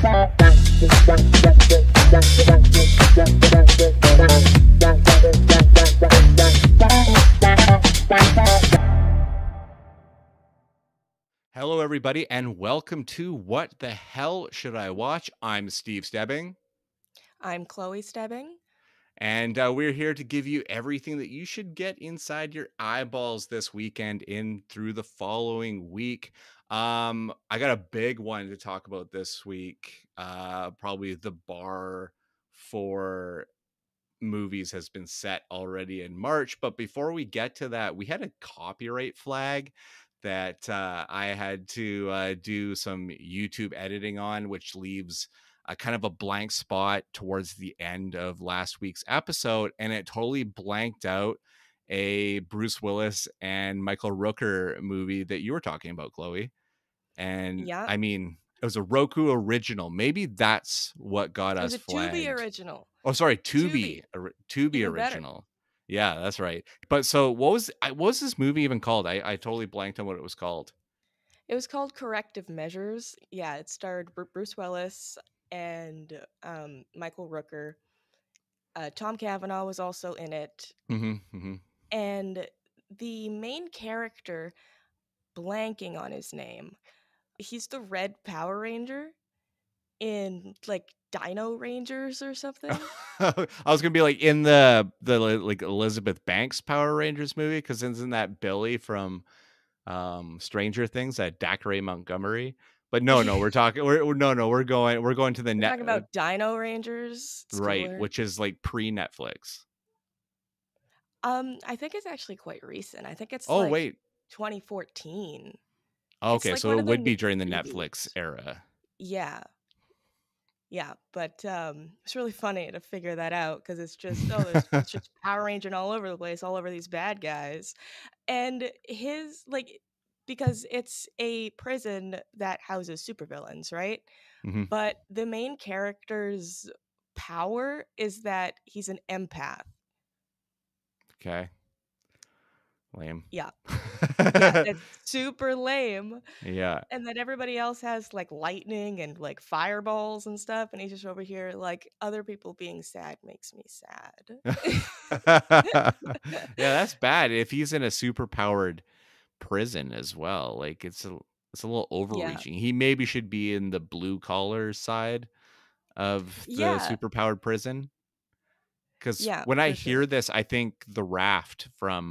Hello, everybody, and welcome to What the Hell Should I Watch? I'm Steve Stebbing, I'm Chloe Stebbing. and we're here to give you everything that you should get inside your eyeballs this weekend in through the following week. I got a big one to talk about this week. Probably the bar for movies has been set already in March. But before we get to that, we had a copyright flag that I had to do some YouTube editing on, which leaves a kind of a blank spot towards the end of last week's episode. And it totally blanked out a Bruce Willis and Michael Rooker movie that you were talking about, Chloe. And Yeah. I mean, it was a Roku original. Maybe that's what got It was us a Tubi flagged. original. Oh, sorry, Tubi. Tubi Even better. original. Yeah, that's right. But so what was this movie even called? I totally blanked on what it was called. It was called Corrective Measures. Yeah, it starred Bruce Willis and Michael Rooker. Tom Cavanaugh was also in it. And the main character, blanking on his name, he's the Red Power Ranger in like Dino Rangers or something. I was gonna be like in the like Elizabeth Banks Power Rangers movie, because isn't that Billy from Stranger Things, that Dacre Montgomery? But no, we're talking. We're going to the We're talking about Dino Rangers, right, Schooler. which is like pre-Netflix. I think it's actually quite recent. I think it's wait. 2014. Okay, like so it would be during the reboots. Netflix era. Yeah. Yeah, but it's really funny to figure that out because it's just it's just Power Ranging all over the place, all over these bad guys. And his because it's a prison that houses supervillains, right? Mm-hmm. But the main character's power is that he's an empath. Okay. Lame. Yeah. Yeah, it's super lame. Yeah. And then everybody else has like lightning and like fireballs and stuff, and he's just over here like other people being sad makes me sad. Yeah, that's bad. If he's in a super powered prison as well, like it's a little overreaching. He maybe should be in the blue collar side of the super powered prison. Because when I hear this, I think The Raft from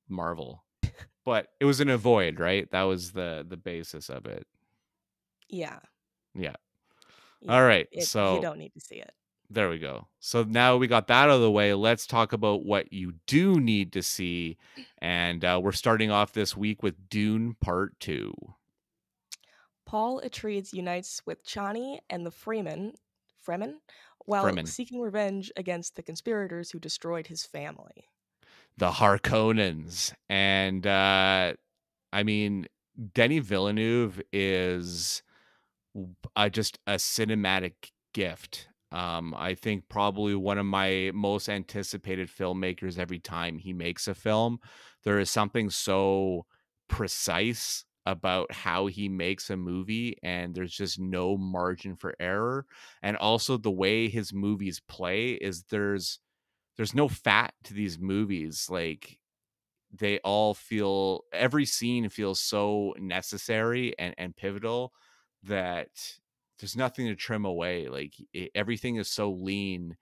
Marvel, but it was in a void, right? That was the basis of it. Yeah. All right, so you don't need to see it. There we go. So now we got that out of the way. Let's talk about what you do need to see, and we're starting off this week with Dune Part 2. Paul Atreides unites with Chani and the Fremen while seeking revenge against the conspirators who destroyed his family. The Harkonnens. And I mean, Denis Villeneuve is just a cinematic gift. I think probably one of my most anticipated filmmakers every time he makes a film. There is something so precise about how he makes a movie, and there's just no margin for error. And also the way his movies play is there's no fat to these movies. Like they all feel, every scene feels so necessary and pivotal that there's nothing to trim away. Like everything is so lean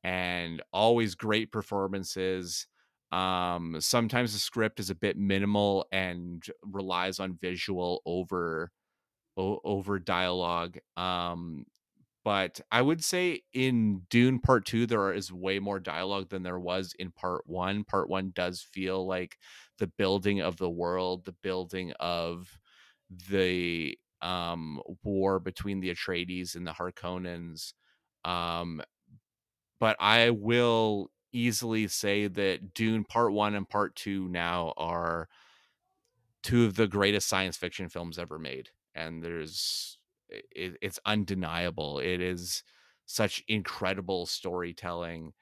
and always great performances. Sometimes the script is a bit minimal and relies on visual over dialogue. But I would say in Dune Part 2, there is way more dialogue than there was in Part 1. Part 1 does feel like the building of the world, the building of the war between the Atreides and the Harkonnens. But I will easily say that Dune Part 1 and Part 2 now are two of the greatest science fiction films ever made. And it's undeniable. It is such incredible storytelling,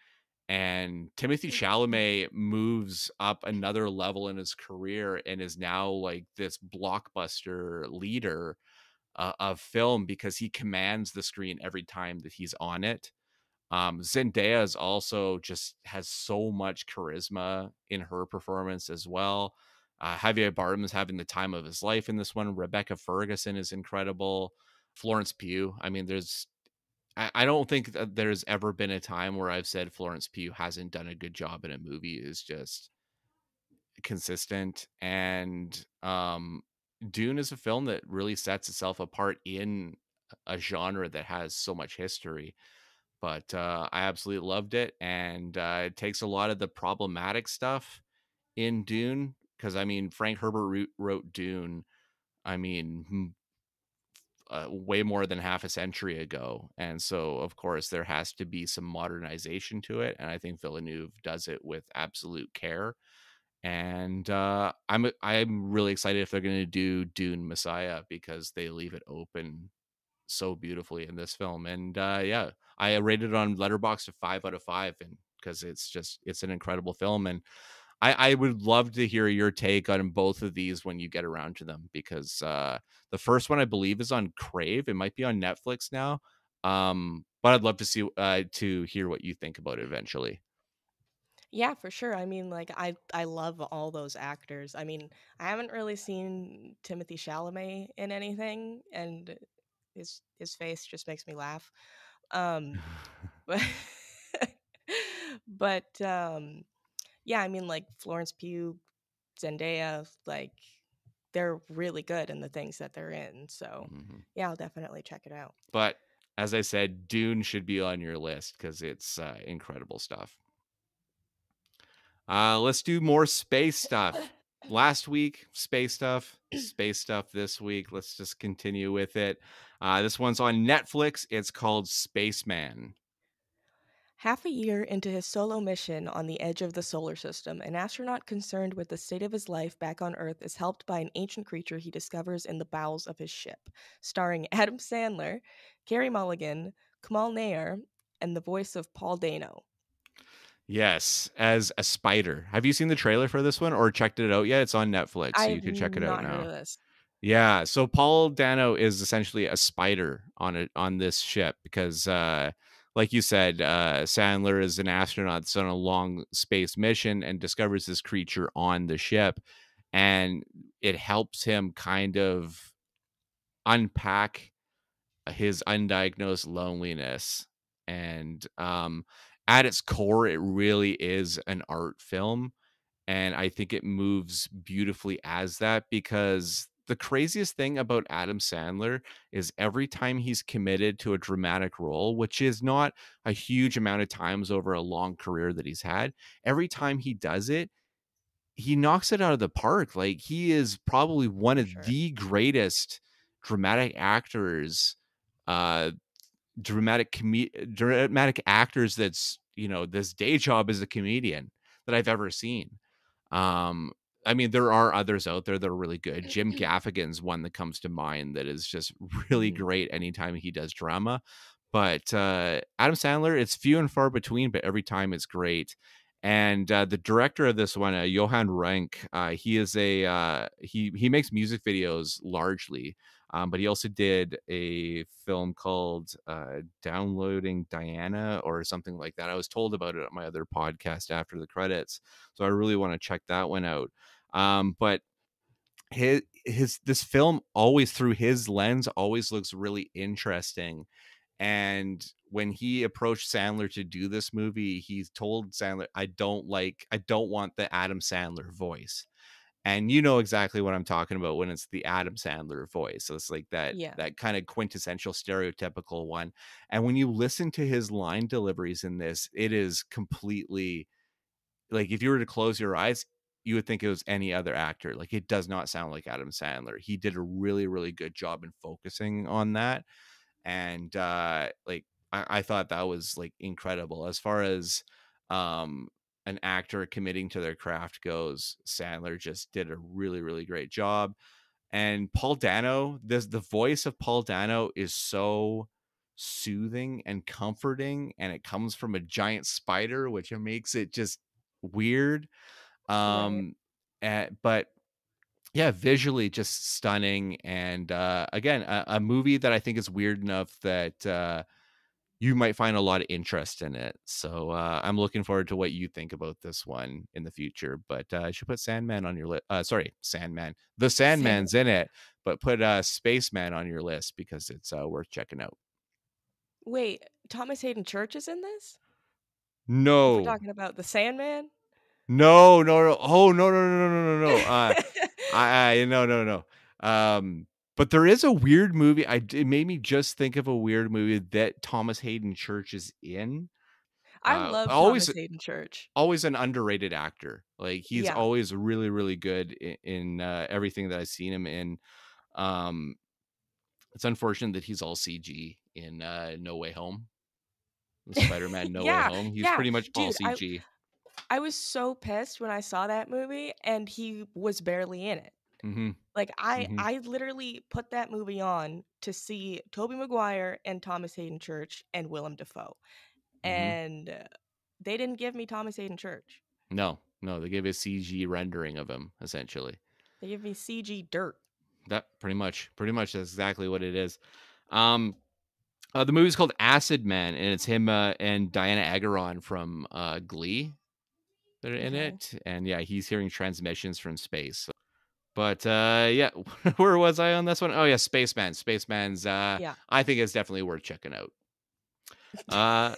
and Timothée Chalamet moves up another level in his career and is now like this blockbuster leader. of film because he commands the screen every time that he's on it. Zendaya is also just has so much charisma in her performance as well. Javier Bardem's having the time of his life in this one. Rebecca Ferguson is incredible. Florence Pugh. I mean, I don't think that there's ever been a time where I've said Florence Pugh hasn't done a good job in a movie. Is just consistent. And Dune is a film that really sets itself apart in a genre that has so much history. But I absolutely loved it, and it takes a lot of the problematic stuff in Dune because I mean Frank Herbert wrote Dune. I mean, way more than half a century ago, and so of course there has to be some modernization to it, and I think Villeneuve does it with absolute care. And I'm really excited if they're going to do Dune Messiah because they leave it open so beautifully in this film. And yeah, I rated it on Letterboxd a 5 out of 5, and because it's an incredible film. And I would love to hear your take on both of these when you get around to them, because the first one I believe is on Crave. It might be on Netflix now. But I'd love to hear what you think about it eventually. Yeah, for sure. I mean, like I love all those actors. I mean, I haven't really seen Timothy Chalamet in anything, and his face just makes me laugh. Um, but but yeah, I mean, like Florence Pugh, Zendaya, like they're really good in the things that they're in. So Mhm. yeah, I'll definitely check it out. But as I said, Dune should be on your list because it's incredible stuff. Let's do more space stuff. Last week, space stuff this week. Let's just continue with it. This one's on Netflix. It's called Spaceman. Half a year into his solo mission on the edge of the solar system, an astronaut concerned with the state of his life back on Earth is helped by an ancient creature he discovers in the bowels of his ship. Starring Adam Sandler, Carey Mulligan, Kamal Nair, and the voice of Paul Dano. Yes, as a spider. Have you seen the trailer for this one or checked it out yet? It's on Netflix, so you I've can check it out not heard now. of this. Yeah, so Paul Dano is essentially a spider on this ship because like you said, Sandler is an astronaut that's on a long space mission and discovers this creature on the ship, and it helps him kind of unpack his undiagnosed loneliness. And at its core it really is an art film, and I think it moves beautifully as that, because the craziest thing about Adam Sandler is every time he's committed to a dramatic role, which is not a huge amount of times over a long career that he's had, every time he does it, he knocks it out of the park. Like, he is probably one For of sure. the greatest dramatic actors, uh, dramatic actors that's, this day job as a comedian that I've ever seen. Um, I mean, there are others out there that are really good. Jim Gaffigan's one that comes to mind that is just really Mhm. great anytime he does drama. But Adam Sandler, it's few and far between, but every time it's great. And the director of this one, Johan Rank, he is he makes music videos largely, but he also did a film called Downloading Diana or something like that. I was told about it at my other podcast after the credits, so I really want to check that one out. But his this film always, through his lens, always looks really interesting. And when he approached Sandler to do this movie, he told Sandler, I don't want the Adam Sandler voice. And you know exactly what I'm talking about when it's the Adam Sandler voice. So it's like Yeah, that kind of quintessential stereotypical one. And when you listen to his line deliveries in this, it is completely like, if you were to close your eyes, you would think it was any other actor. Like, it does not sound like Adam Sandler. He did a really, really good job in focusing on that. And like, I thought that was like incredible. As far as um an actor committing to their craft goes, Sandler just did a really, really great job. And Paul Dano, the voice of Paul Dano is so soothing and comforting, and it comes from a giant spider, which makes it just weird. right. But Yeah, visually just stunning, and, again, a movie that I think is weird enough that, you might find a lot of interest in it. So, I'm looking forward to what you think about this one in the future, but, you should put Sandman on your list. Sorry, Sandman. The Sandman. Sandman's in it, but put, Spaceman on your list because it's, worth checking out. Wait, Thomas Hayden Church is in this? If we're No. talking about the Sandman? No, no, no. Oh, no, no, no, no, no, no, no. No, no, no. But there is a weird movie. It made me just think of a weird movie that Thomas Hayden Church is in. I love Always, Thomas Hayden Church. always an underrated actor. Like he's Yeah. always really, really good in everything that I've seen him in. Um, it's unfortunate that he's all CG in No Way Home, the Spider-Man No Way Yeah, Home. He's yeah. pretty much all Dude, I CG. I was so pissed when I saw that movie and he was barely in it. Mm-hmm. Like I Mm-hmm. I literally put that movie on to see Tobey Maguire and Thomas Hayden Church and Willem Dafoe. Mm-hmm. And they didn't give me Thomas Hayden Church. No, no, they gave a CG rendering of him, essentially. They gave me CG dirt. That pretty much that's exactly what it is. Um, the movie's called Acid Man, and it's him and Diana Agron from Glee that are in Okay. it. And yeah, he's hearing transmissions from space. But yeah, where was I on this one? Oh yeah, Spaceman. Spaceman's Yeah. I think it's definitely worth checking out. Uh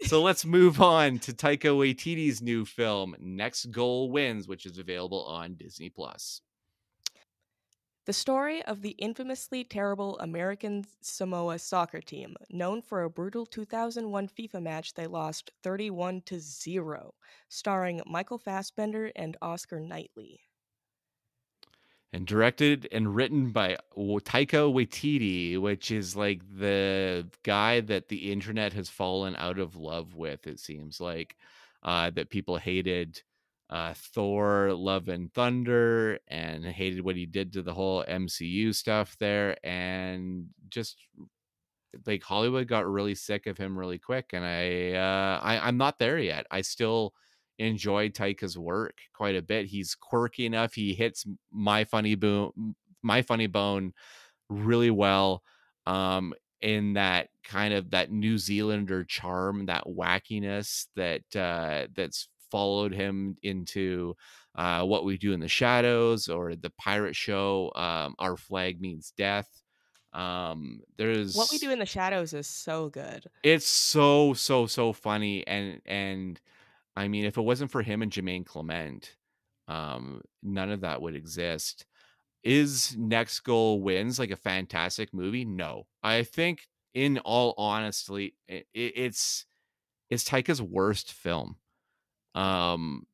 so let's move on to Taika Waititi's new film, Next Goal Wins, which is available on Disney Plus. The story of the infamously terrible American Samoa soccer team, known for a brutal 2001 FIFA match they lost 31-0, starring Michael Fassbender and Oscar Knightley. And directed and written by Taika Waititi, which is like the guy that the internet has fallen out of love with. It seems like that people hated Thor: Love and Thunder and hated what he did to the whole MCU stuff there, and just like Hollywood got really sick of him really quick, and I'm not there yet. I still enjoy Taika's work quite a bit. He's quirky enough. He hits my funny bone really well. In that kind of that New Zealander charm, that wackiness that's followed him into What We Do in the Shadows or the pirate show, Our Flag Means Death. What We Do There's in the Shadows is so good. it's so, so, so funny, and I mean, if it wasn't for him and Jermaine Clement, none of that would exist. Is Next Goal Wins like a fantastic movie? No. I think in all honesty, it's Taika's worst film. Um,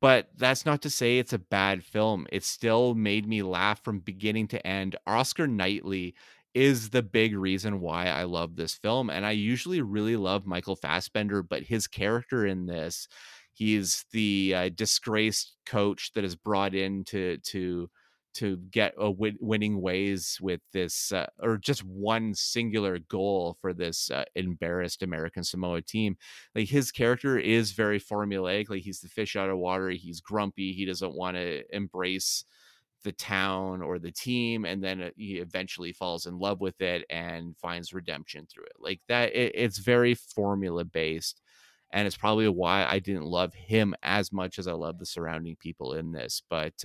but that's not to say it's a bad film. It still made me laugh from beginning to end. Oscar Knightley is the big reason why I love this film. And I usually really love Michael Fassbender, but his character in this, he's the disgraced coach that is brought in to get a winning ways with this or just one singular goal for this embarrassed American Samoa team. Like his character is very formulaic. Like he's the fish out of water. He's grumpy. He doesn't want to embrace the town or the team, and then he eventually falls in love with it and finds redemption through it. Like that, it's very formula based, and it's probably why I didn't love him as much as I love the surrounding people in this. But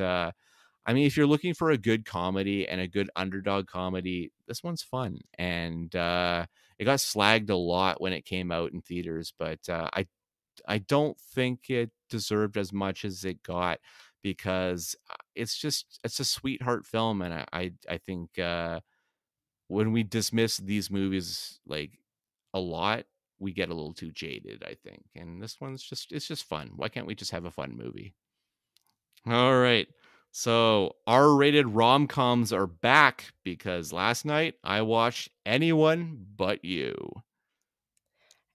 I mean, if you're looking for a good comedy and a good underdog comedy, this one's fun. And it got slagged a lot when it came out in theaters, but I don't think it deserved as much as it got because it's a sweetheart film, and I think when we dismiss these movies like a lot, we get a little too jaded, I think. And this one's just it's just fun. Why can't we just have a fun movie? All right. So R-rated rom-coms are back because last night I watched Anyone But You.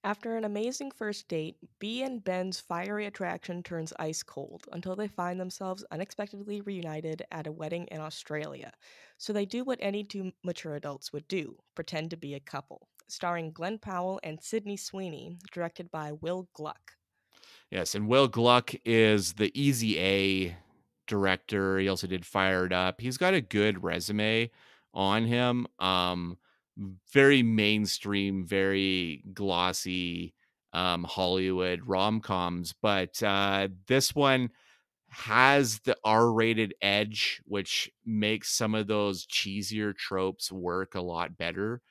After an amazing first date, Bee and Ben's fiery attraction turns ice cold until they find themselves unexpectedly reunited at a wedding in Australia. So they do what any two mature adults would do, pretend to be a couple. Starring Glenn Powell and Sydney Sweeney, directed by Will Gluck. Yes, and Will Gluck is the Easy A director. He also did Fired Up. He's got a good resume on him. Very mainstream, very glossy, Hollywood rom-coms, but this one has the R-rated edge, which makes some of those cheesier tropes work a lot better.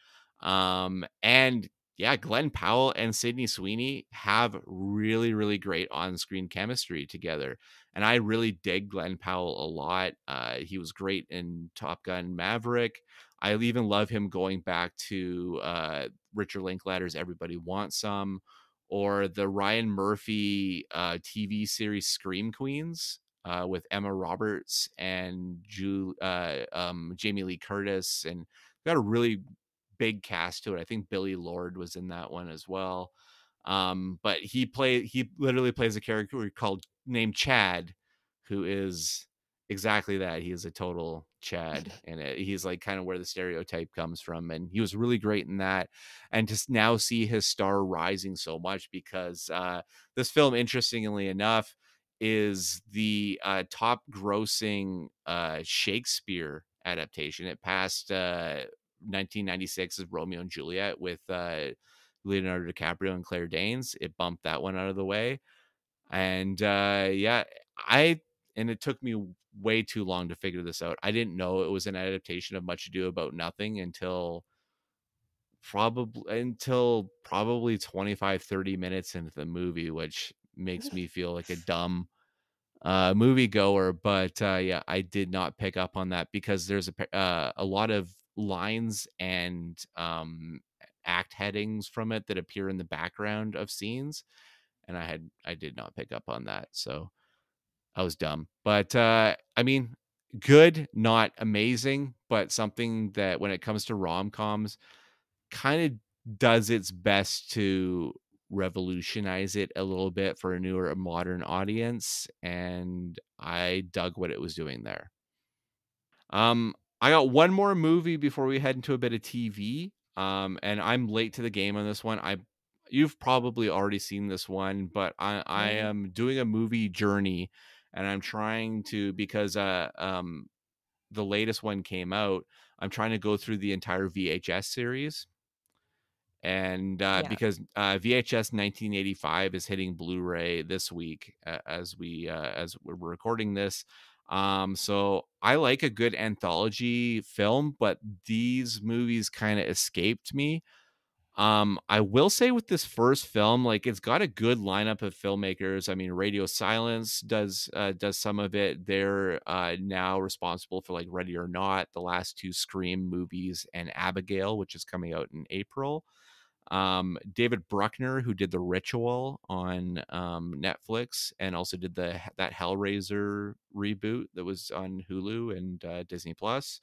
And yeah, Glenn Powell and Sydney Sweeney have really, really great on-screen chemistry together. And I really dig Glenn Powell a lot. He was great in Top Gun Maverick. I even love him going back to Richard Linklater's Everybody Wants Some, or the Ryan Murphy TV series Scream Queens with Emma Roberts and Jamie Lee Curtis, and got a really big cast to it. I think Billy Lord was in that one as well. But he literally plays a character called named Chad, who is exactly that. He is a total Chad, and he's like kind of where the stereotype comes from. And he was really great in that. And to now see his star rising so much, because this film, interestingly enough, is the top grossing Shakespeare adaptation. It passed 1996's Romeo and Juliet with Leonardo DiCaprio and Claire Danes. It bumped that one out of the way. And yeah, and it took me way too long to figure this out. I didn't know it was an adaptation of Much Ado About Nothing until probably 25-30 minutes into the movie, which makes me feel like a dumb moviegoer. But yeah, I did not pick up on that because there's a lot of lines and act headings from it that appear in the background of scenes, and I did not pick up on that, so I was dumb. But I mean, good, not amazing, but something that when it comes to rom-coms kind of does its best to revolutionize it a little bit for a newer, modern audience, and I dug what it was doing there. I got one more movie before we head into a bit of TV. And I'm late to the game on this one. You've probably already seen this one, but I Mm, am doing a movie journey, and I'm trying to, because the latest one came out. I'm trying to go through the entire VHS series, and yeah. because VHS 1985 is hitting Blu-ray this week, as we're recording this. So I like a good anthology film, but these movies kind of escaped me. I will say with this first film, like, it's got a good lineup of filmmakers. I mean, Radio Silence does some of it. They're now responsible for like Ready or Not, the last two Scream movies, and Abigail, which is coming out in April. David Bruckner, who did The Ritual on Netflix, and also did that Hellraiser reboot that was on Hulu and Disney Plus.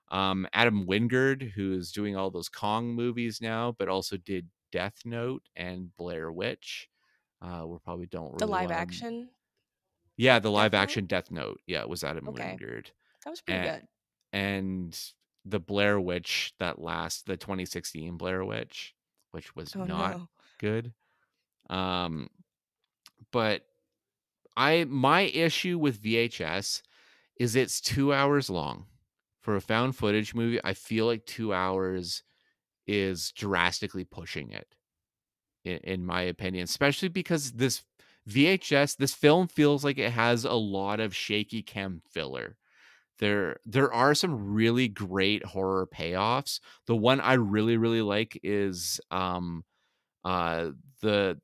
Adam Wingard, who is doing all those Kong movies now, but also did Death Note and Blair Witch. We probably don't The really live want to. action Yeah, the live Death Note? action Death Note. Yeah, it was Adam Okay. Wingard. That was pretty And, good. and the Blair Witch, the 2016 Blair Witch, which was Oh not no. good. Um, but my issue with VHS is it's 2 hours long. For a found footage movie, I feel like 2 hours is drastically pushing it, in my opinion, especially because this film feels like it has a lot of shaky cam filler. There are some really great horror payoffs. The one I really, really like is uh the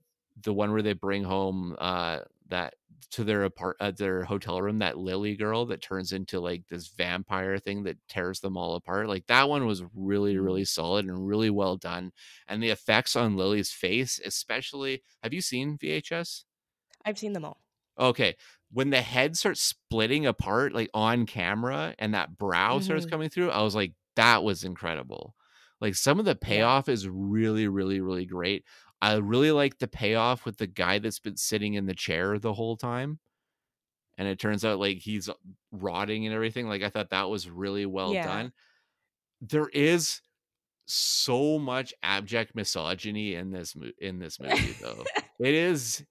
one where they bring home that to their hotel room, that Lily girl that turns into like this vampire thing that tears them all apart. Like, that one was really, Mm. really solid and really well done. And the effects on Lily's face, especially, have you seen VHS? I've seen them all. Okay. When the head starts splitting apart, like, on camera, and that brow starts Mhm. coming through, I was like, "That was incredible." Like, some of the Yeah. payoff is really, really, really great. I really like the payoff with the guy that's been sitting in the chair the whole time, and it turns out, like, he's rotting and everything. Like, I thought that was really well Yeah. done. There is so much abject misogyny in this movie though. It is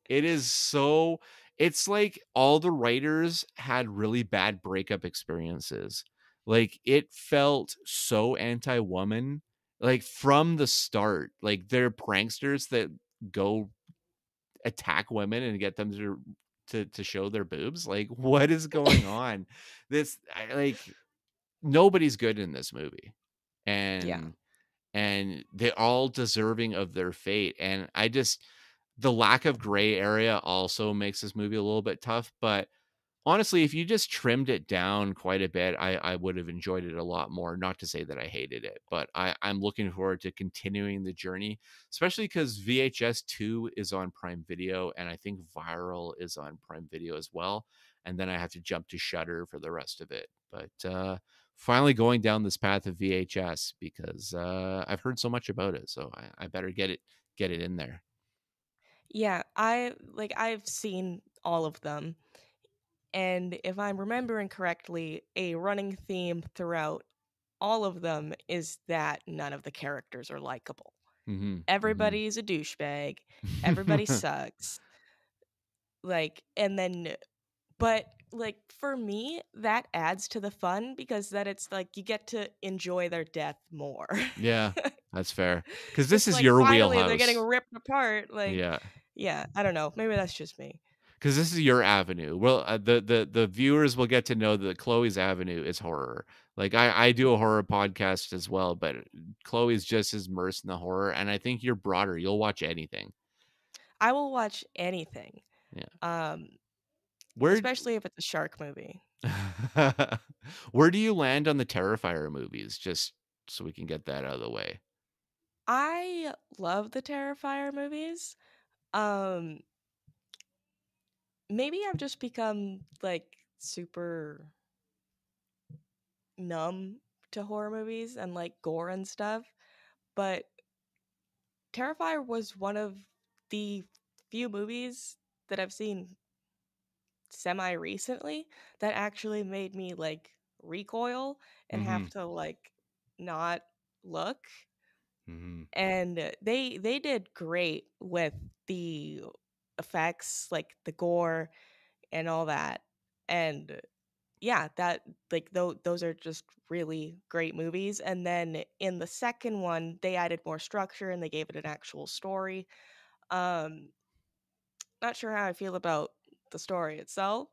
so It's like all the writers had really bad breakup experiences. Like, it felt so anti-woman, like, from the start. Like, they're pranksters that go attack women and get them to show their boobs. Like, what is going on? Nobody's good in this movie. Yeah. And they're all deserving of their fate, and the lack of gray area also makes this movie a little bit tough, but honestly, if you just trimmed it down quite a bit, I would have enjoyed it a lot more. Not to say that I hated it, but I'm looking forward to continuing the journey, especially because VHS 2 is on Prime Video, and I think Viral is on Prime Video as well. And then I have to jump to Shutter for the rest of it. But finally going down this path of VHS because I've heard so much about it, so I better get it in there. Yeah, I've seen all of them. And if I'm remembering correctly, a running theme throughout all of them is that none of the characters are likable. Hmm. Hmm. Everybody's a douchebag. Everybody sucks. And then, but like for me, that adds to the fun because then it's like you get to enjoy their death more. Yeah, that's fair. Because this It's is like your finally they're getting wheelhouse. ripped apart. Yeah, Yeah, I don't know. Maybe that's just me. because this is your avenue. Well, the viewers will get to know that Chloe's avenue is horror. Like, I do a horror podcast as well, but Chloe's just as immersed in the horror, and I think you're broader. You'll watch anything. I will watch anything, Yeah. um, Where especially if it's a shark movie. where do you land on the Terrifier movies? Just so we can get that out of the way. I love the Terrifier movies. Um, Maybe I've just become like super numb to horror movies and like gore and stuff, but Terrifier was one of the few movies that I've seen semi recently that actually made me like recoil and have Mhm. to like not look. Mhm. And they did great with the effects, like the gore and all that. And yeah, that those are just really great movies. And then in the second one, they added more structure and they gave it an actual story. Um, Not sure how I feel about the story itself,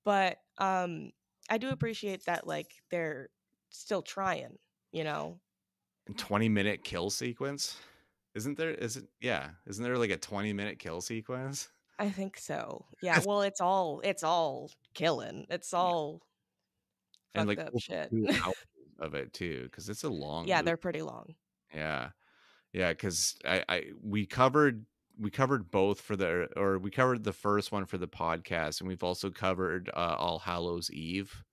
but I do appreciate that like they're still trying, you know. 20-minute kill sequence? Isn't there yeah, isn't there like a 20-minute kill sequence? I think so. Yeah, well, it's all killing. It's all And fucked like up over shit. 2 hours of it too, because it's a long Yeah, movie. they're pretty long. Yeah. Yeah, because we covered both for we covered the first one for the podcast, and we've also covered All Hallows Eve,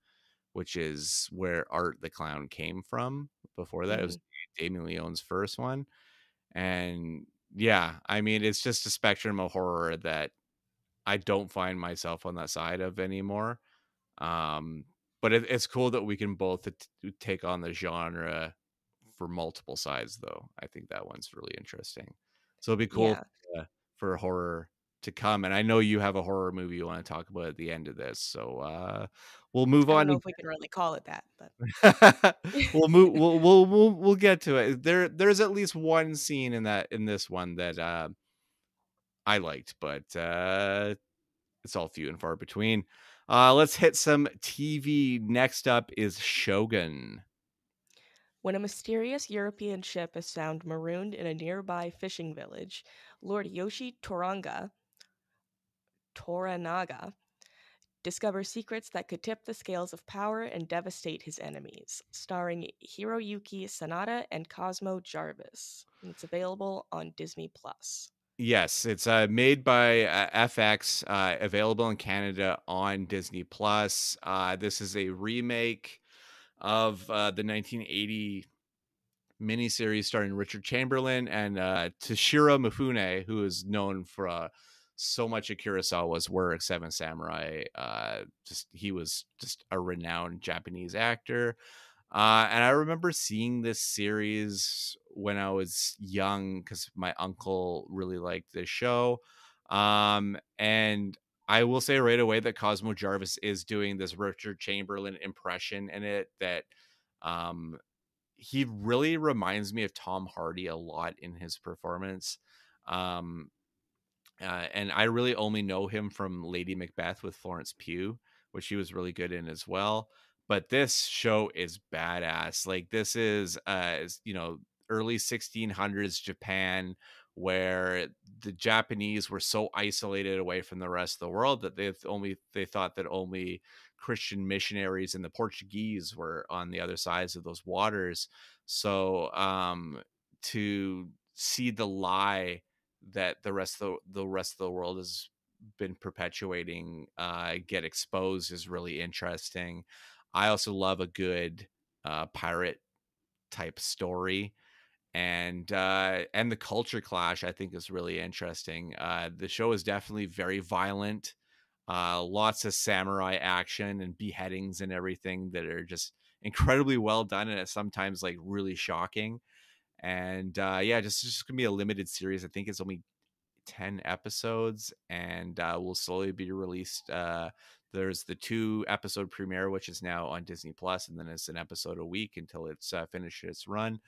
which is where Art the Clown came from. Before that, it Mhm. was Damien Leone's first one. And yeah, I mean, it's just a spectrum of horror that I don't find myself on that side of anymore. Um, but it's cool that we can both take on the genre for multiple sides, though. I think that one's really interesting. So it'd be cool Yeah. for horror to come. And I know you have a horror movie you want to talk about at the end of this. So we'll move I don't on know to if we can really call it that, but we'll move we'll get to it. There's at least one scene in this one that I liked, but it's all few and far between. Let's hit some TV. Next up is Shogun. when a mysterious European ship is found marooned in a nearby fishing village, Lord Yoshi Toranaga discovers secrets that could tip the scales of power and devastate his enemies, starring Hiroyuki Sanada and Cosmo Jarvis. And it's available on Disney Plus. Yes, it's made by FX, available in Canada on Disney Plus. This is a remake of the 1980 miniseries starring Richard Chamberlain and Toshiro Mifune, who is known for so much of Kurosawa's work, Seven Samurai. Just he was just a renowned Japanese actor. And I remember seeing this series when I was young because my uncle really liked this show. And I will say right away that Cosmo Jarvis is doing this Richard Chamberlain impression in it that, um, he really reminds me of Tom Hardy a lot in his performance. Um, and I really only know him from Lady Macbeth with Florence Pugh, which he was really good in as well. But this show is badass. Like this is early 1600s Japan, where the Japanese were so isolated away from the rest of the world that they thought that only Christian missionaries and the Portuguese were on the other sides of those waters. So to see the lie that the rest of the world has been perpetuating get exposed is really interesting. I also love a good pirate type story, and the culture clash I think is really interesting. The show is definitely very violent, lots of samurai action and beheadings and everything that are just incredibly well done, and it's sometimes like really shocking. And yeah, just gonna be a limited series. I think it's only 10 episodes, and will slowly be released. There's the 2 episode premiere, which is now on Disney Plus, and then it's an episode a week until it's finished its run.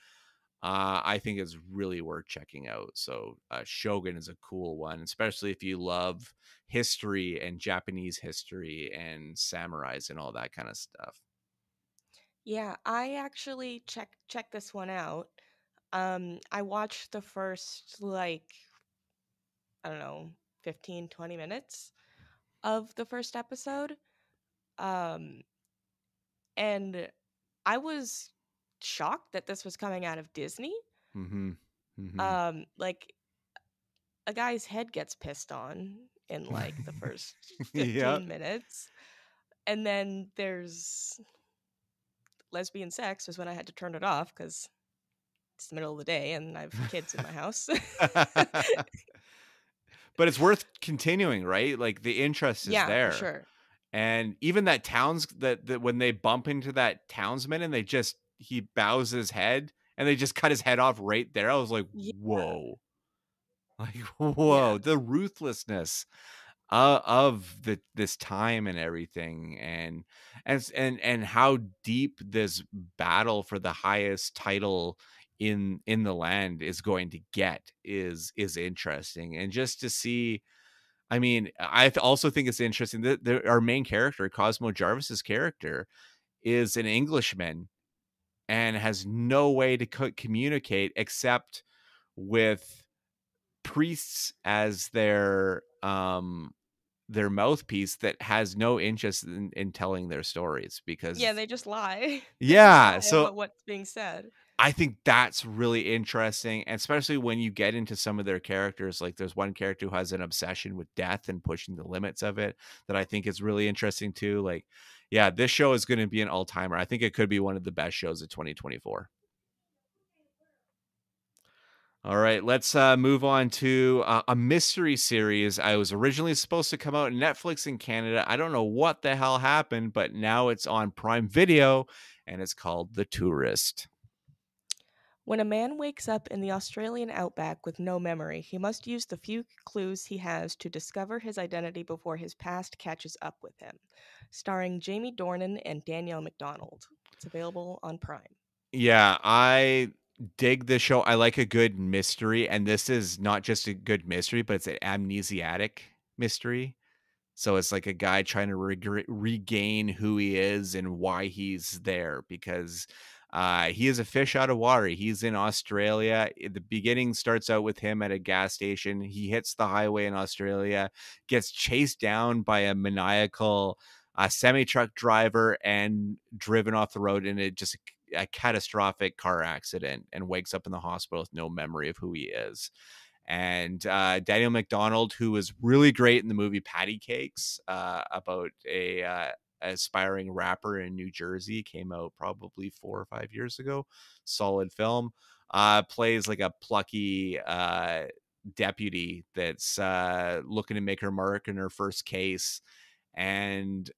I think it's really worth checking out. So Shogun is a cool one, especially if you love history and Japanese history and samurais and all that kind of stuff. Yeah, I actually checked this one out. I watched the first like I don't know, 15, 20 minutes of the first episode. Um and I was shocked that this was coming out of Disney. Mm-hmm. Mm-hmm. Like a guy's head gets pissed on in like the first Yeah. 15 minutes. And then there's lesbian sex is when I had to turn it off because it's the middle of the day and I have kids in my house. But it's worth continuing, right? Like the interest is Yeah, for there. sure. And even that when they bump into that townsman and he bows his head and they just cut his head off right there. I was like, Yeah, whoa. Like, yeah. whoa, the ruthlessness of this time and everything, and how deep this battle for the highest title in the land is going to get is interesting. And just to see, I mean, also think it's interesting that our main character, Cosmo Jarvis's character, is an Englishman and has no way to communicate except with priests as their mouthpiece that has no interest in telling their stories Yeah, because they just lie. They just lie yeah. So about what's being said. I think that's really interesting, and especially when you get into some of their characters. Like there's one character who has an obsession with death and pushing the limits of it that I think is really interesting too. Like, yeah, this show is going to be an all-timer. I think it could be one of the best shows of 2024. All right, let's move on to a mystery series. I was originally supposed to come out on Netflix in Canada. I don't know what the hell happened, but now it's on Prime Video, and it's called The Tourist. When a man wakes up in the Australian outback with no memory, he must use the few clues he has to discover his identity before his past catches up with him. Starring Jamie Dornan and Danielle McDonald. It's available on Prime. Yeah, I dig this show. I like a good mystery, and this is not just a good mystery, but it's an amnesiatic mystery. So it's like a guy trying to regain who he is and why he's there because he is a fish out of water. He's in Australia. The beginning starts out with him at a gas station. He hits the highway in Australia, gets chased down by a maniacal semi truck driver and driven off the road in a catastrophic car accident, and wakes up in the hospital with no memory of who he is. And Daniel McDonald, who was really great in the movie Patty Cakes, about a aspiring rapper in New Jersey, came out probably 4 or 5 years ago. Solid film. Plays like a plucky deputy that's looking to make her mark in her first case. And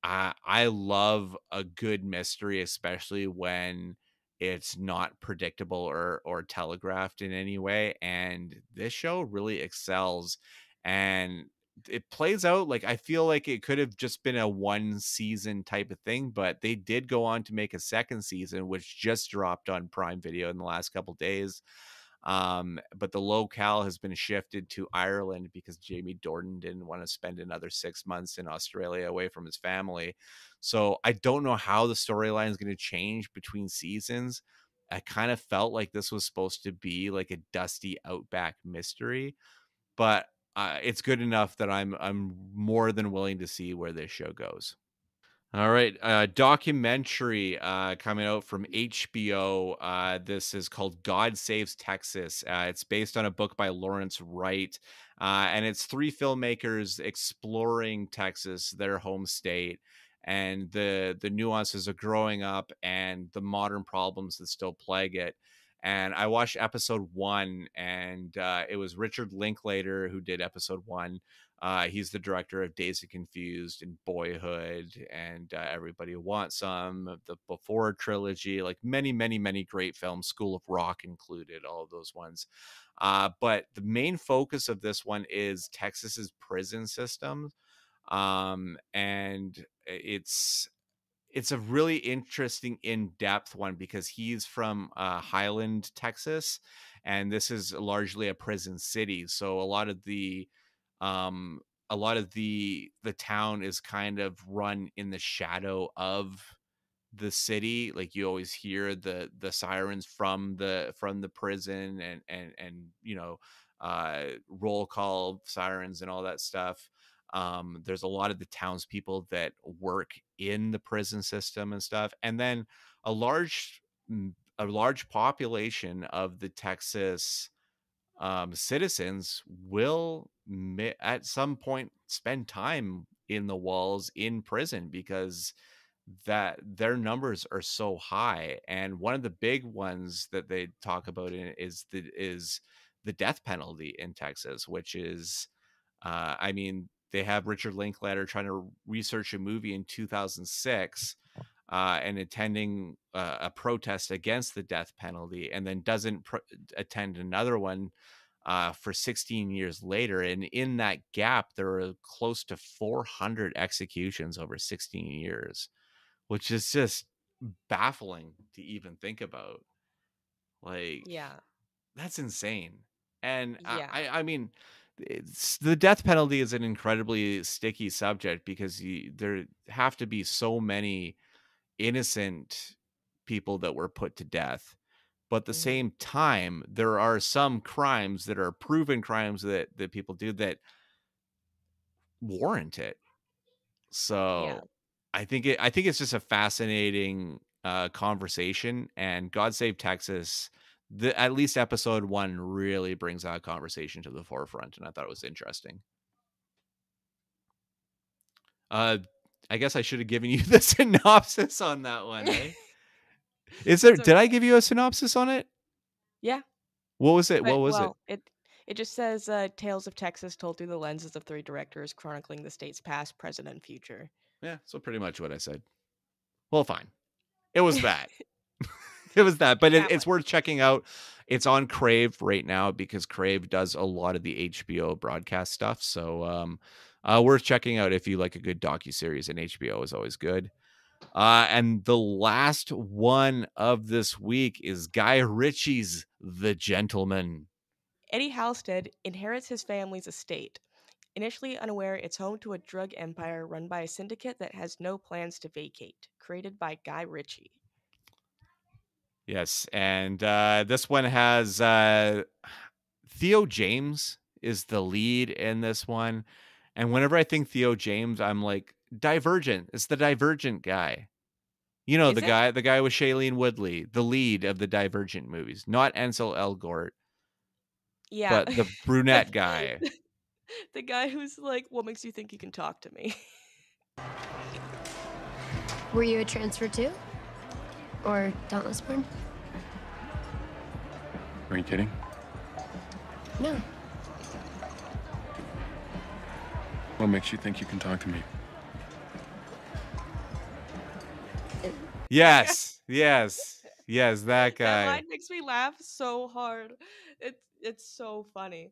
I love a good mystery, especially when it's not predictable or telegraphed in any way. And this show really excels. And it plays out like I feel like it could have just been a one season type of thing, but they did go on to make a second season, which just dropped on Prime Video in the last couple days. But the locale has been shifted to Ireland because Jamie Dornan didn't want to spend another 6 months in Australia away from his family. So I don't know how the storyline is going to change between seasons. I kind of felt like this was supposed to be like a dusty outback mystery, but it's good enough that I'm more than willing to see where this show goes. All right, documentary coming out from HBO. This is called God Saves Texas. It's based on a book by Lawrence Wright, and it's three filmmakers exploring Texas, their home state, and the nuances of growing up and the modern problems that still plague it. And I watched episode one, and it was Richard Linklater who did episode one. He's the director of Dazed and Confused and Boyhood and Everybody Wants Some, the Before trilogy, like many, many, many great films, School of Rock included, all of those ones. But the main focus of this one is Texas's prison system. And it's a really interesting in-depth one because he's from Highland, Texas, and this is largely a prison city. So um a lot of the town is kind of run in the shadow of the city. Like you always hear the sirens from the prison, and roll call sirens and all that stuff. There's a lot of the townspeople that work in the prison system and stuff, and then a large a large population of the Texas citizens will at some point spend time in the walls in prison because that their numbers are so high. And one of the big ones that they talk about in it is the death penalty in Texas, which is I mean, they have Richard Linklater trying to research a movie in 2006 and attending a protest against the death penalty, and then doesn't attend another one for 16 years later. And in that gap, there are close to 400 executions over 16 years, which is just baffling to even think about. Like, Yeah. that's insane. And Yeah. I mean, the death penalty is an incredibly sticky subject because there have to be so many innocent people that were put to death. But at the Hmm. same time, there are some crimes that are proven crimes that people do that warrant it. Yeah. So I think it's just a fascinating conversation, and God Save Texas, the at least episode one really brings that conversation to the forefront, and I thought it was interesting. Uh I guess I should have given you the synopsis on that one, eh? Is there It's did I okay. give you a synopsis on it? Yeah. What was it? What But was it? well, it just says Tales of Texas told through the lenses of three directors chronicling the state's past, present, and future. Yeah, so pretty much what I said. Well, fine. It was that. It was that, but That it's one. worth checking out. It's on Crave right now because Crave does a lot of the HBO broadcast stuff. So worth checking out if you like a good docuseries, and HBO is always good. And the last one of this week is Guy Ritchie's The Gentleman. Eddie Halstead inherits his family's estate. Initially unaware it's home to a drug empire run by a syndicate that has no plans to vacate, created by Guy Ritchie. Yes, and this one has Theo James is the lead in this one. And whenever I think Theo James, I'm like, Divergent. It's the Divergent guy. You know, Is it? the guy with Shailene Woodley, the lead of the Divergent movies, not Ansel Elgort, Yeah. but the the, brunette guy. the guy who's like, what makes you think you can talk to me? Were you a transfer too? Or Dauntless Born? Are you kidding? No. What makes you think you can talk to me? Yes, yes, yes, that That guy. line makes me laugh so hard. It's so funny.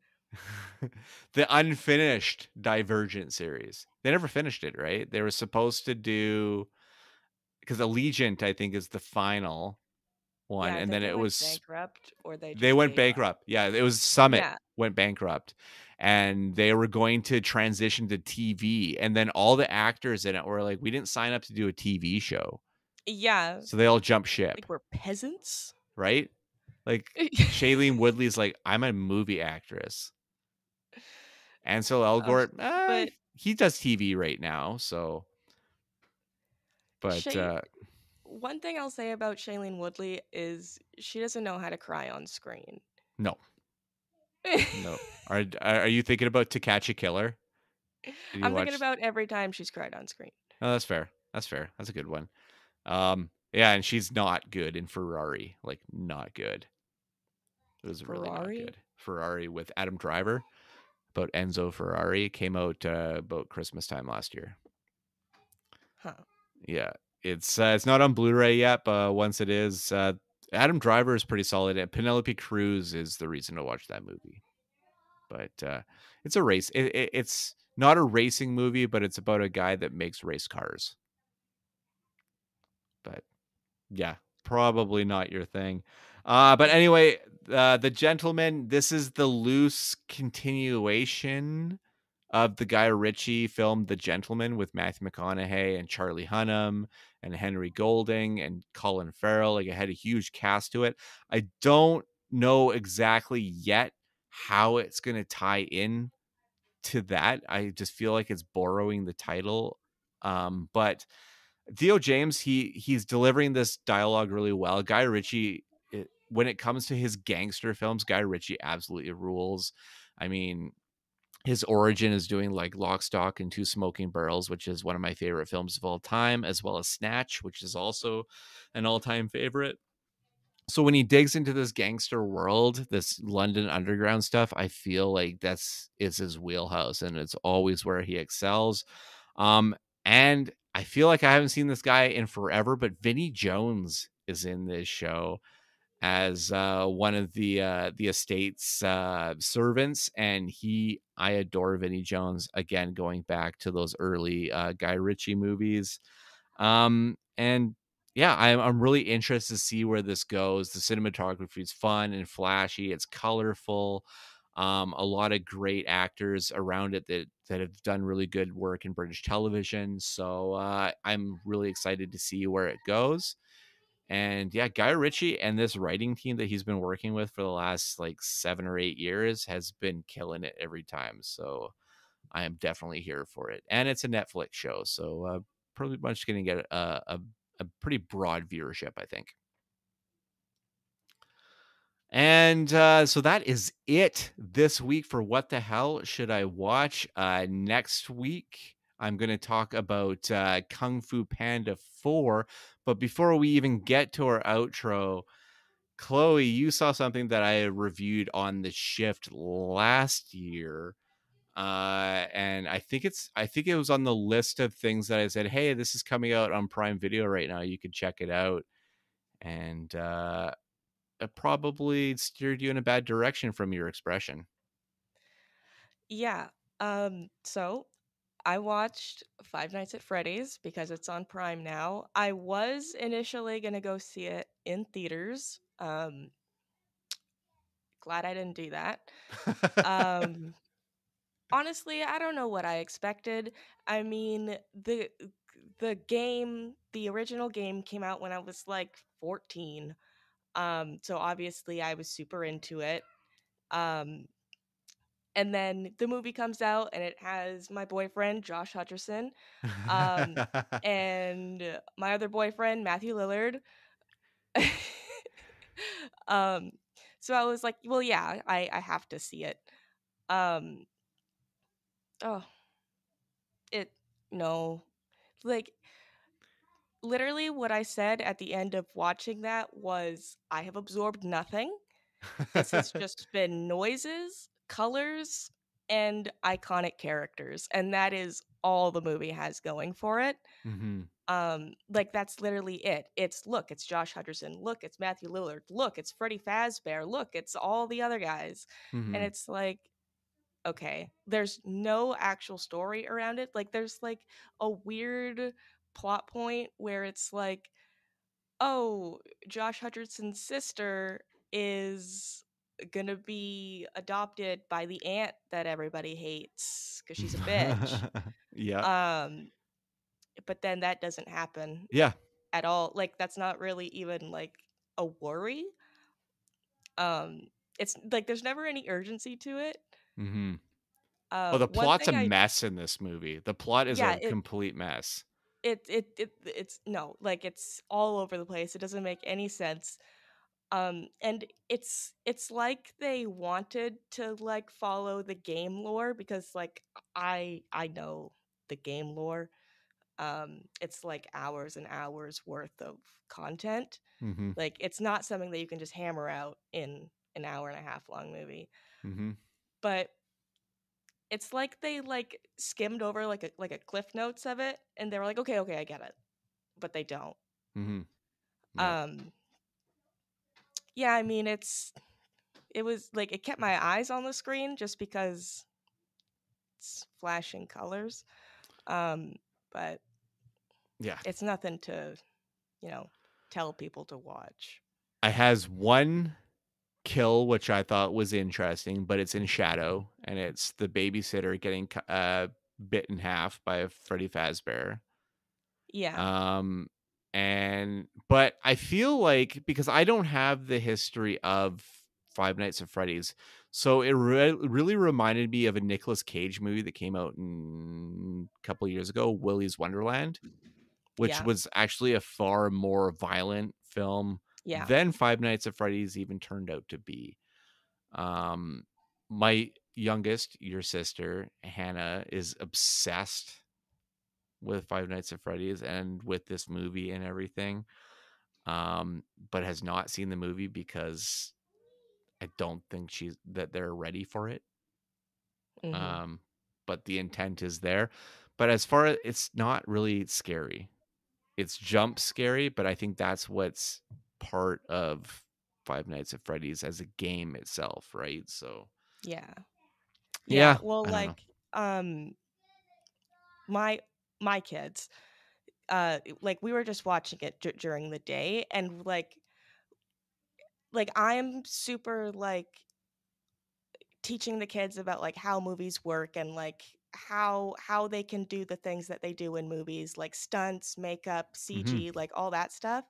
The unfinished Divergent series. They never finished it, right? They were supposed to do, because Allegiant, I think, is the final one, Yeah, I and think then they it went was bankrupt or they they just went gave up. bankrupt. Yeah, it was Summit Yeah. went bankrupt, and they were going to transition to TV, and then all the actors in it were like, "We didn't sign up to do a TV show," Yeah. so they all jumped ship, Like we're peasants. right? Like Shailene Woodley's like, "I'm a movie actress." Ansel Ugh, Elgort, but he does TV right now, so but Shay, one thing I'll say about Shailene Woodley is she doesn't know how to cry on screen. no, no. Are you thinking about To Catch a Killer? Did you I'm thinking watch? about every time she's cried on screen. Oh, that's fair. That's fair. That's a good one. Yeah, and she's not good in Ferrari. Like, not good. It was really not Ferrari? good. Ferrari with Adam Driver, about Enzo Ferrari, came out about Christmas time last year. Huh. Yeah, it's not on Blu-ray yet, but once it is, Adam Driver is pretty solid, and Penelope Cruz is the reason to watch that movie. But it's a race. It's not a racing movie, but it's about a guy that makes race cars. But yeah, probably not your thing. But anyway, The Gentleman, this is the loose continuation of the Guy Ritchie film The Gentleman with Matthew McConaughey and Charlie Hunnam and Henry Golding and Colin Farrell. Like, it had a huge cast to it. I don't know exactly yet how it's going to tie in to that. I just feel like it's borrowing the title. But Theo James, he's delivering this dialogue really well. Guy Ritchie, when it comes to his gangster films, Guy Ritchie absolutely rules. I mean, his origin is doing like Lock, Stock, and Two Smoking Barrels, which is one of my favorite films of all time, as well as Snatch, which is also an all-time favorite. So when he digs into this gangster world, this London underground stuff, I feel like is his wheelhouse, and it's always where he excels. Um, and I feel like I haven't seen this guy in forever, but Vinnie Jones is in this show as one of the estate's servants, and I adore Vinnie Jones, again going back to those early Guy Ritchie movies. And yeah, I'm really interested to see where this goes. The cinematography is fun and flashy. It's colorful. A lot of great actors around it that have done really good work in British television. So I'm really excited to see where it goes. And yeah, Guy Ritchie and this writing team that he's been working with for the last like 7 or 8 years has been killing it every time. So I am definitely here for it. And it's a Netflix show, so pretty much going to get a pretty broad viewership, I think. And so that is it this week for What the Hell Should I Watch? Next week, I'm going to talk about Kung Fu Panda 4. But before we even get to our outro, Chloe, you saw something that I reviewed on The Shift last year. And I think it was on the list of things that I said, hey, this is coming out on Prime Video right now. You could check it out. And it probably steered you in a bad direction from your expression. Yeah. So I watched Five Nights at Freddy's because it's on Prime now. I was initially gonna go see it in theaters. Glad I didn't do that. Um, honestly, I don't know what I expected. I mean, the original game came out when I was like 14. So obviously I was super into it. Um, and then the movie comes out and it has my boyfriend Josh Hutcherson, um, and my other boyfriend Matthew Lillard. um, so I was like, well, yeah, I have to see it. Um, oh, it no, like literally what I said at the end of watching that was, I have absorbed nothing. This has just been noises, colors, and iconic characters, and that is all the movie has going for it. Mm-hmm. Like that's literally it. It's Josh Hutcherson, look, it's Matthew Lillard, look, it's Freddie Fazbear, look, it's all the other guys. And Mm-hmm. it's like okay, there's no actual story around it. Like, there's like a weird plot point where it's like, oh, Josh Hutcherson's sister is gonna be adopted by the aunt that everybody hates because she's a bitch. Yeah. Um, but then that doesn't happen Yeah. at all. Like, that's not really even like a worry. Um, it's like there's never any urgency to it. Mm-hmm. Oh, the One plot's a thing mess in this movie. The plot is yeah, a complete mess. it's no, like it's all over the place. It doesn't make any sense. And it's like they wanted to like follow the game lore because like I know the game lore. It's like hours and hours worth of content. Mm-hmm. Like it's not something that you can just hammer out in an hour and a half long movie. Mm-hmm. But it's like they like skimmed over like a cliff notes of it and they were like, okay, I get it. But they don't. Mm-hmm. Yeah. Um yeah, I mean it was like it kept my eyes on the screen just because it's flashing colors. But Yeah. it's nothing to, tell people to watch. It has one kill which I thought was interesting, but it's in shadow, and it's the babysitter getting bit in half by a Freddy Fazbear. Yeah. But I feel like because I don't have the history of Five Nights at Freddy's, so it really reminded me of a Nicolas Cage movie that came out a couple years ago, Willy's Wonderland, which Yeah. was actually a far more violent film Yeah. than Five Nights at Freddy's even turned out to be. My youngest, your sister, Hannah, is obsessed with Five Nights at Freddy's and with this movie and everything. But has not seen the movie because I don't think that they're ready for it. Mm-hmm. But the intent is there. But as far as it's not really scary. It's jump scary, but I think that's what's part of Five Nights at Freddy's as a game itself, right? So Yeah. Yeah. yeah, Well, I don't know. like, my my kids, like we were just watching it during the day, and like I'm super like teaching the kids about like how movies work and like how they can do the things that they do in movies, like stunts, makeup, Mm-hmm. CG, like all that stuff.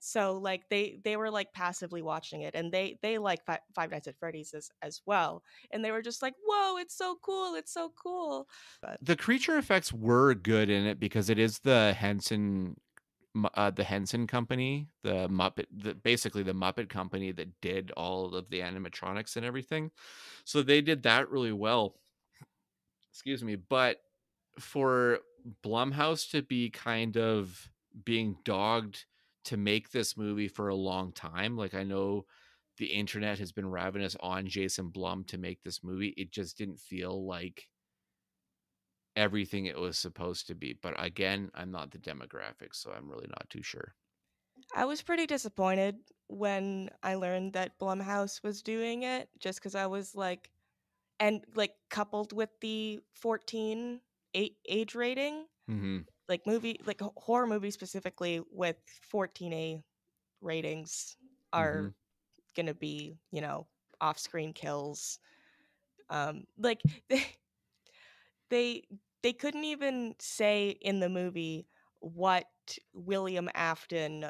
So like they were like passively watching it, and they like Five Nights at Freddy's as well, and they were just like, whoa, it's so cool, it's so cool. But The creature effects were good in it because it is the Henson company, basically the Muppet company that did all of the animatronics and everything. So they did that really well. Excuse me, but for Blumhouse to be kind of being dogged to make this movie for a long time, like I know the internet has been ravenous on Jason Blum to make this movie, it just didn't feel like everything it was supposed to be. But again, I'm not the demographic, so I'm really not too sure. I was pretty disappointed when I learned that Blumhouse was doing it, just because I was like, and like coupled with the 14 age rating, Mm-hmm. like horror movies specifically with 14A ratings Mm-hmm. are gonna be, off-screen kills. Like they they couldn't even say in the movie what William Afton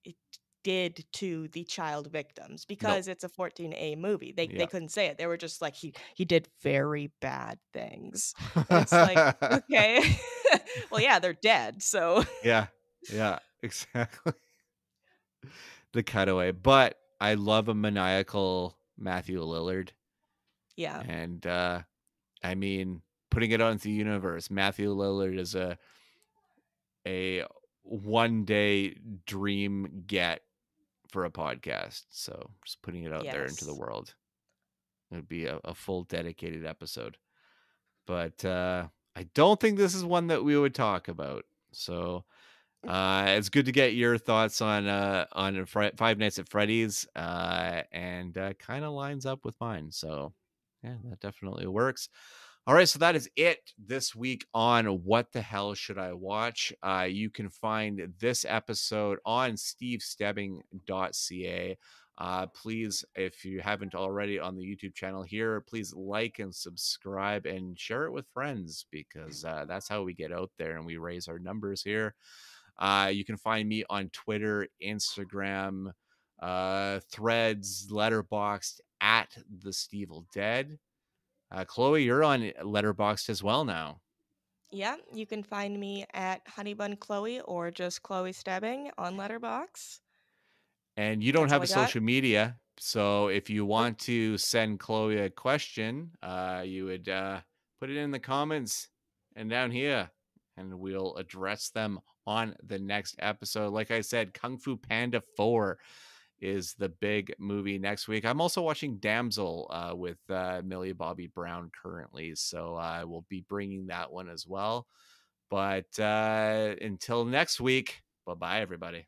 it did to the child victims Nope. because it's a 14A movie. They Yeah. couldn't say it. They were just like he did very bad things. And it's like, okay. Well, yeah, they're dead, so Yeah. Yeah. Exactly. The cutaway. But I love a maniacal Matthew Lillard. yeah. And I mean, putting it onto the universe, Matthew Lillard is a one day dream get for a podcast. So just putting it out there into the Yes. world. It would be a full dedicated episode. But I don't think this is one that we would talk about. So it's good to get your thoughts on Five Nights at Freddy's, and kind of lines up with mine. So Yeah, that definitely works. All right, so that is it this week on What the Hell Should I Watch? You can find this episode on stevestebbing.ca. Please, if you haven't already on the YouTube channel here, please like and subscribe and share it with friends, because that's how we get out there and we raise our numbers here. You can find me on Twitter, Instagram, Threads, Letterboxd at the Stevel Dead. Chloe, you're on Letterboxd as well now. Yeah, you can find me at Honeybun Chloe or just Chloe Stebbing on Letterbox. And you don't That's have all a I got. social media, so if you Nope. want to send Chloe a question, you would put it in the comments and down here, and we'll address them on the next episode. Like I said, Kung Fu Panda 4 is the big movie next week. I'm also watching Damsel with Millie Bobby Brown currently, so I will be bringing that one as well. But until next week, bye-bye, everybody.